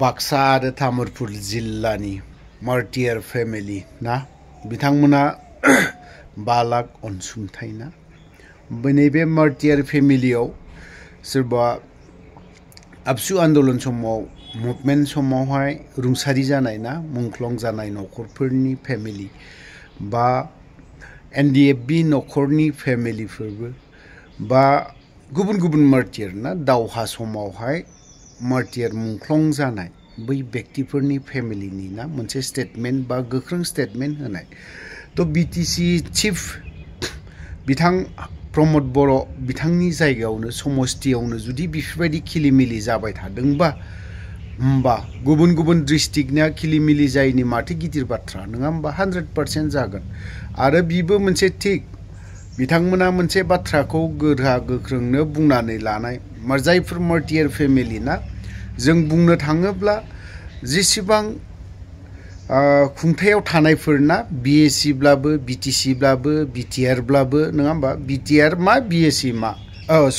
बाक्सा आरो तामुलपुर जिल्लानि मार्टियार फेमिलि ना बिथांमोना 5 लाख अनसुंथाइ ना नैबे मार्टियार फेमिलियाव सोरबा आबसु आन्दोलन समाव मुभमेन्ट समावहाय रुंसारि जानाय ना मुंख्लं जानाय नखरफोरनि फेमिलि बा एनडिएफबि नखरनि फेमिलिफोरबो बा गुबुन गुबुन मार्टियार ना दावहा समावहाय मार्टियार मुंख्लं जानाय बै व्यक्तिफोरनि फेमिलिनि ना मोनसे स्टेटमेन्ट बा गोख्रों स्टेटमेन्ट होनाय तो बिटिसि चिफ बिथां प्रमोद बर' बिथांनि जायगायावनो समस्तियावनो जुदि बेफोरबायदि खिलिमिलि जाबाय थादोंबा होमबा गुबुन गुबुन डिस्ट्रिक्टना खिलिमिलि जायनि माथो गिदिर बाथ्रा नङा होमबा 100% जागोन आरो बिबो मोनसे थिक बिथांमोना मोनसे बाथ्राखौ गोरा गोख्रोंनो बुंनानै लानाय जायफोर मार्टियार फेमिलि ना जों बुंनो थाङोब्ला जेसेबां खुंथायाव थानायफोरना बिएससि ब्लाबो बिटिसि ब्लाबो बिटिआर ब्लाबो नङा होमबा बिटिआर मा बिएससि मा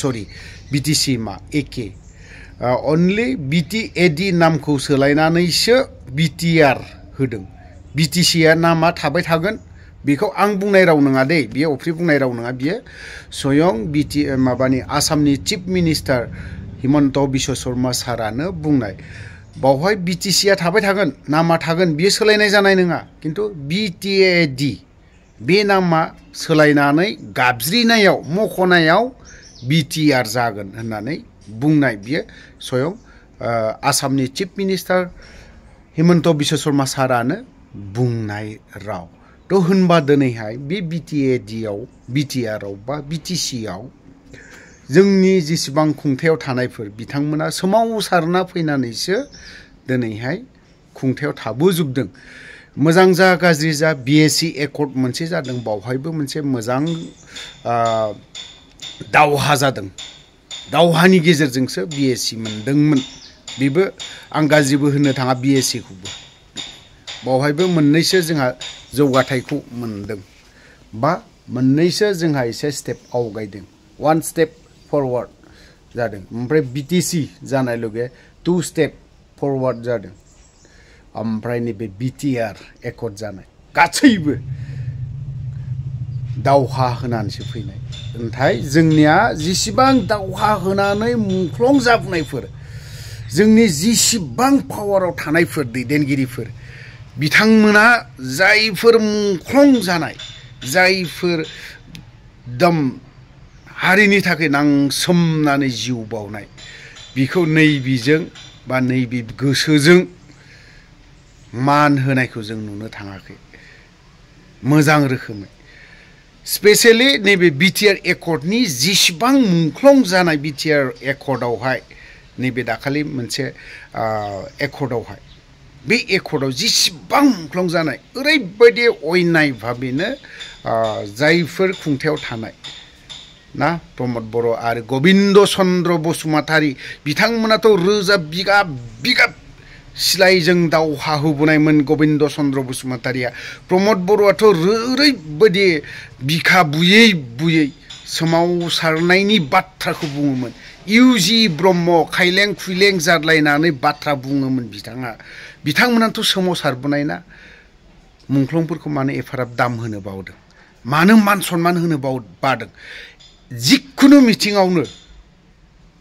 सरि बिटिसि मा एके अनलि बिटिएडि नामखौ सोलायनानैसो बिटिआर होदों बिटिसिआ नामा थाबाय थागोन बेखौ आं बुंनाय राव नङा दे बियो अफ्रि बुंनाय राव नङा बियो स्वयं माबानि आसामनि चिफ मिनिस्टार हिमन्त बिश्व शर्मा सारानो बुंनाय बावहाय बिटिसिआ थाबाय थागोन नामा थागोन बियो सोलायनाय जानाय नङा किन्तु बिटिएडि बे नामा सोलायनानै गाबज्रिनायाव मख'नायाव बिटिआर जागोन होननानै बुंनाय बियो स्वयं आसामनि चिफ मिनिस्टार हिमन्त बिश्व शर्मा सारानो बुंनाय राव तो होनबा दिनैहाय बे बिटिएडिआव बिटिआरआव बा बिटिसिआव जोंनि जेसेबां खुंथायाव थानायफोर बिथांमोना सोमावसारना फैनानैसो दिनैहाय खुंथायाव थाबोजोबदों मोजां जा गाज्रि जा बिएससि एकर्ड मोनसे जादों बावहायबो मोनसे मोजां दावहा जादों दावहानि गेजेरजोंसो बिएससि मोनदोंमोन बेबो आं गाज्रिबो होननो थाङा बिएससिखौबो बावहायबो मोननैसो जोंहा जौगाथायखौ मोनदों बा मोननैसो जोंहा एसे स्टेप आवगायदों 1 स्टेप फरवार्ड जादों ओमफ्राय बिटिसि जानाय लगे 2 स्टेप फरवार्ड जादों ओमफ्राय नैबे बिटिआर एकर्ड जानाय गासैबो दावहा होनानैसो फैनाय ओमफ्राय जोंनिया जेसेबां दावहा होनानै मुंख्लं जाबोनायफोर जोंनि जेसेबां पावाराव थानायफोर दैदेनगिरिफोर बिथांमोना जायफोर मुंख्लं जानाय जायफोर दम हारिनि थाखाय नांसोमनानै जिउ बावनाय बिखौ नैबिजों बा नैबे गोसोजों मान होनायखौ जों नुनो थाङाखै मोजां रोखोमै स्पेशली नैबे बिटिआर एकर्डनि जेसेबां मुंख्लं जानाय बिटिआर एकर्डआवहाय नैबे दाखालि मोनसे एकर्डआवहाय बे एकर्डआव जेसेबां मुंख्लं जानाय ओरैबायदि अयनाय भाबेनो जायफोर खुंथायाव थानाय ना प्रमोद बर' आरो गबिन्द चन्द्र बसुमतारी बिथांमोनाथ' रोजा बिगाब बिगाब सिलाइजों दावहा होबोनायमोन गबिन्द चन्द्र बसुमतारीया प्रमोद बर'आथ' ओरैबायदि बिखा बुयै बुयै सोमावसारनायनि बाथ्राखौ बुङोमोन इउजि ब्रह्म खायलें खुइलें जादलायनानै बाथ्रा बुङोमोन बिथांमोनाथ' सोमावसारबोनाय ना मुंख्लंफोरखौ मानो एफाराब दाम होनो बावदों मानो मान सन्मान होनो बादों जिखुनु मिटिङावनो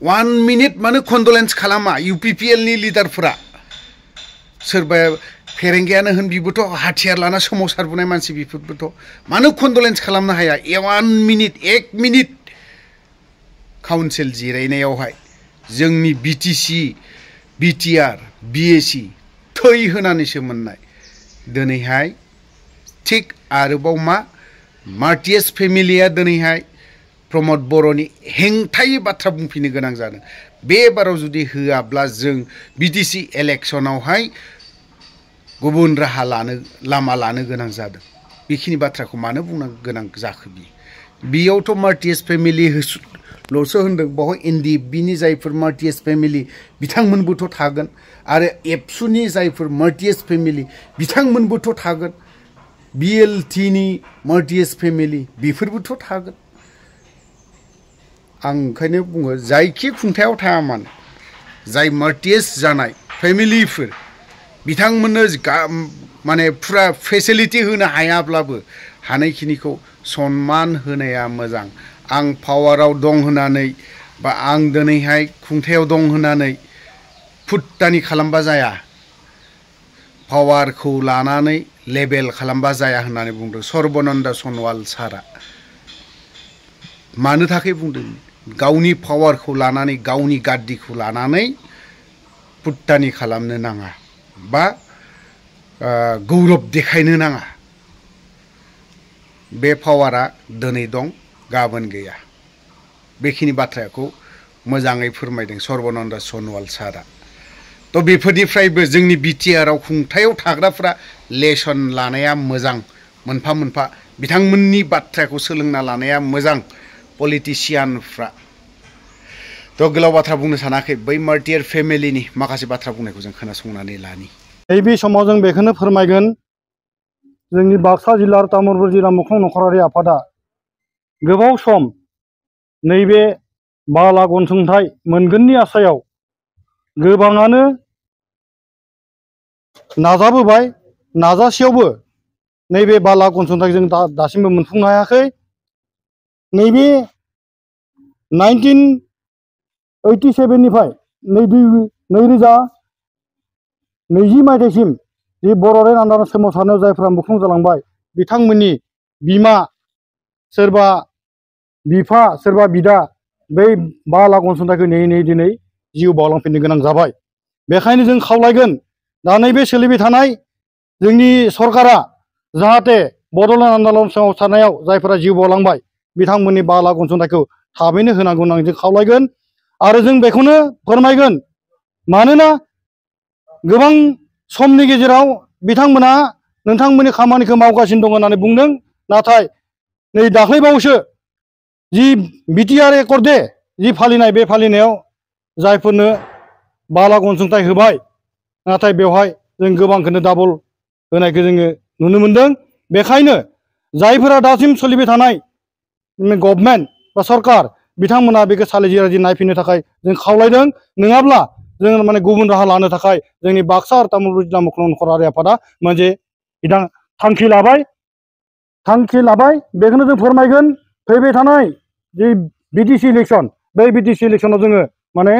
1 मिनिट मानो कन्डलेन्स खालामा इउपिपिएलनि लिडारफोरा सोरबाया फेरेंगायानो होन बिबोथ' हाथियार लाना सोमावसारबोनाय मानसि बिफोरबोथ' मानो कन्डलेन्स खालामनो हाया 1 मिनिट 1 मिनिट काउन्सिल जिरायनायावहाय जोंनि बिटिसि बिटिआर बिएससि थै होनानैसो मोननाय दिनैहाय थिक आरोबाव मा मार्टियास फेमिलिया दिनैहाय प्रमोद बर'नि हेंथायै बाथ्रा बुंफिननो गोनां जादों बे बाराव जुदि होआब्ला जों बिटिसि इलेक्सनावहाय गुबुन राहा लामा लानो गोनां जादों बेखिनि बाथ्राखौ मानो बुंनो गोनां जाखो बेयावथ' मार्टियास फेमिलि ल'सो होनदों बावहाय एनडिएफबिनि जायफोर मार्टियास फेमिलि बिथांमोनबोथ' थागोन आरो एबसुनि जायफोर मार्टियास फेमिलि बिथांमोनबोथ' थागोन बिएलटिनि मार्टियास फेमिलि बेफोरबोथ' थागोन आं ओंखायनो बुङो जायखि खुंथायाव थाया मानो जाय मार्टियास जानाय फेमिलिफोर बिथांमोननो माने फुरा फेसिलिटि होनो हायाब्लाबो हानायखिनिखौ सन्मान होनाया मोजां। आं पावाराव दं होननानै बा आं दिनैहाय खुंथायाव दं होननानै फुट्टानि खालामबा जाया, पावारखौ लानानै लेबेल खालामबा जाया होननानै बुंदों सर्बानन्द सन'वाल सारा। मानो थाखाय बुंदों? गावनि पावारखौ लानानै गावनि गाद्दिखौ लानानै फुट्टानि खालामनो नाङा बा गौरब देखायनो नाङा। बे पावारा दिनै दं गाबोन गैया। बेखिनि बाथ्राखौ मोजाङै फोरमायदों सर्बानन्द सन'वाल सारा। तो बेफोरनिफ्रायबो जोंनि बिटिआरआव खुंथायाव थाग्राफ्रा लेसन लानाया मोजां, मोनफा मोनफा बिथांमोननि बाथ्राखौ सोलोंना लानाया मोजां पलिटिशियानफ्रा। तो गोलाव बाथ्रा बुंनो सानाखै, बै मार्टियार फेमिलिनि माखासे बाथ्रा बुंनायखौ जों खोनासंनानै लानि। नैबे समाव जों बेखौनो फोरमायगोन, जोंनि बाक्सा जिल्ला तामुलपुर जिल्ला मुख्लं नखरारि आफादा गोबाव सम नैबे बाला अनसुंथाइ मोनगोननि आसायाव गोबाङानो नाजाबोबाय, नाजासेयावबो नैबे बाला अनसुंथाइखौ जों दासिमबो मोनफुंनो हायाखै। नैबे 1987 निफ्राय 2020 मायथाइसिम जि बर'लेण्ड आन्दालन सोमावसारनायाव जायफ्रा मुंख्लं जालांबाय बिथांमोननि बिमा, सोरबा बिफा, सोरबा बिदा बै बाला अनसुंथाइखौ नेयै नेयै दिनै जिउ बावलांफिननो गोनां जाबाय। बेखायनो जों खावलायगोन, दा नैबे सोलिबाय थानाय जोंनि सरकारा जाहाथे बड'लेण्ड आन्दालन सोमावसारनायाव जायफोरा जिउ बावलांबाय बिथांमोननि बाला अनसुंथाइखौ थाबैनो होनांगौ होननानै जों खावलायगोन। आरो जों बेखौनो फोरमायगोन, मानोना गोबां समनि गेजेराव बिथांमोना नोंथांमोननि खामानिखौ मावगासिनो दं होननानै बुंदों, नाथाय नै दाख्लैबावैसो जि बिटिआर एकर्ड दे जि फालिनाय, बे फालिनायाव जायफोरनो बाला अनसुंथाइ होबाय, नाथाय बेवहाय जों गोबांखौनो डाबल होनायखौ जोङो नुनो मोनदों। बेखायनो जायफोरा दासिम सोलिबाय थानाय गभर्नमेन्ट बा सरकार बिथांमोना बेखौ सालिजिराजि नायफिननो थाखाय जों खावलायदों। नङाब्ला जों माने गुबुन राहा लानो थाखाय जोंनि बाक्सा आरो तामुलपुर जिल्ला मुख्लं नखरारि आफादा मोनसे थांखि लाबाय। बेखौनो जों फोरमायगोन, फैबाय थानाय जि बिटिसि इलेक्सन, बै बिटिसि इलेक्सनाव जोङो माने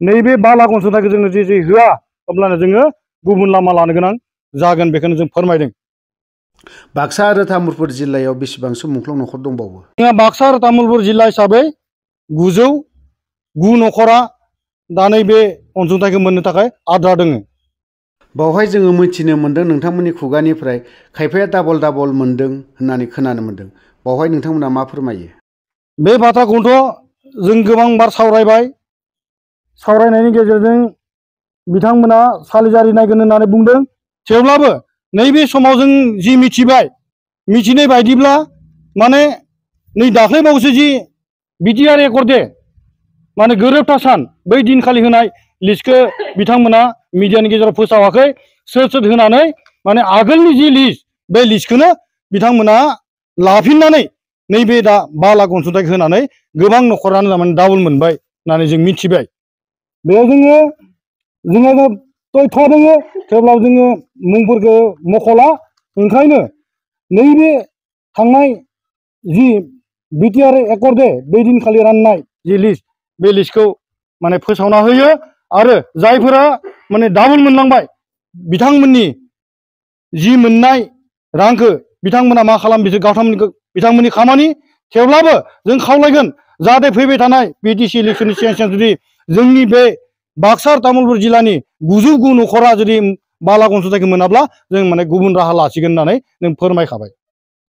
नैबे बाला अनसुंथाइखौ जोङो जे होआ, अब्लानो जोङो गुबुन लामा लानो गोनां जागोन, बेखौनो जों फोरमायदों। बाक्सा आरो तामुलपुर जिल्लायाव बेसेबांसो मुंख्लं नखर दंबावो? जोंहा बाक्सा आरो तामुलपुर जिल्ला हिसाबै 909 नखरा दा नैबे अनसुंथाइखौ मोननो थाखाय आद्रा दोङो। बावहाय जोङो मिथिनो मोन्दों नोंथांमोननि खुगानिफ्राय खायफाया डाबल मोन्दों होननानै खोनानो मोन्दों। बावहाय नोंथांमोना मा फोरमायो? बे बाथ्राखौथ' जों गोबांबार सावरायबाय। सावरायनायनि गेजेरजों बिथांमोना सालिजारि नायगोन होननानै बुंदों। थेवब्लाबो नैबे समाव जों जि मिथिनाय बायदिब्ला माने नै दाख्लैबावैसो जि बिटिआर एकर्ड दे माने गोरोबथा सान, बै दिनखालि होनाय लिस्टखौ बिथांमोना मिडियानि गेजेराव फोसावाखै। सोर होनानै माने आगोलनि जि लिस्ट, बे लिस्टखौनो बिथांमोना लाफिननानै नैबे दा बाला अनसुंथाइखौ होनानै गोबां नखरानो माने डाबल मोनबाय होननानै जों मिथिबाय। बेयाव जोङो तथ्य दङ, थेवब्लाबो जोङो मुंफोरखौ मख'ला। ओंखायनो नैबे थांनाय जि बिटिआर एकर्ड दे बै दिनखालि राननाय जि लिस्ट, बे लिस्टखौ माने फोसावना होयो। आरो जायफोरा माने डाबल मोनलांबाय बिथांमोननि जि मोननाय रांखौ बिथांमोना मा खालाम, बिथांमोननि खामानि। थेवब्लाबो जों खावलायगोन जाहाथे फैबाय थानाय बिटिसि इलेक्सननि सिगां जुदि जोंनि बे बाक्सा आरो तामुलपुर जिल्लानि 909 नखरा जुदि बाला अनसुंथाइखौ मोनाब्ला जों माने गुबुन राहा लासिगोन होननानै जों फोरमायखाबाय।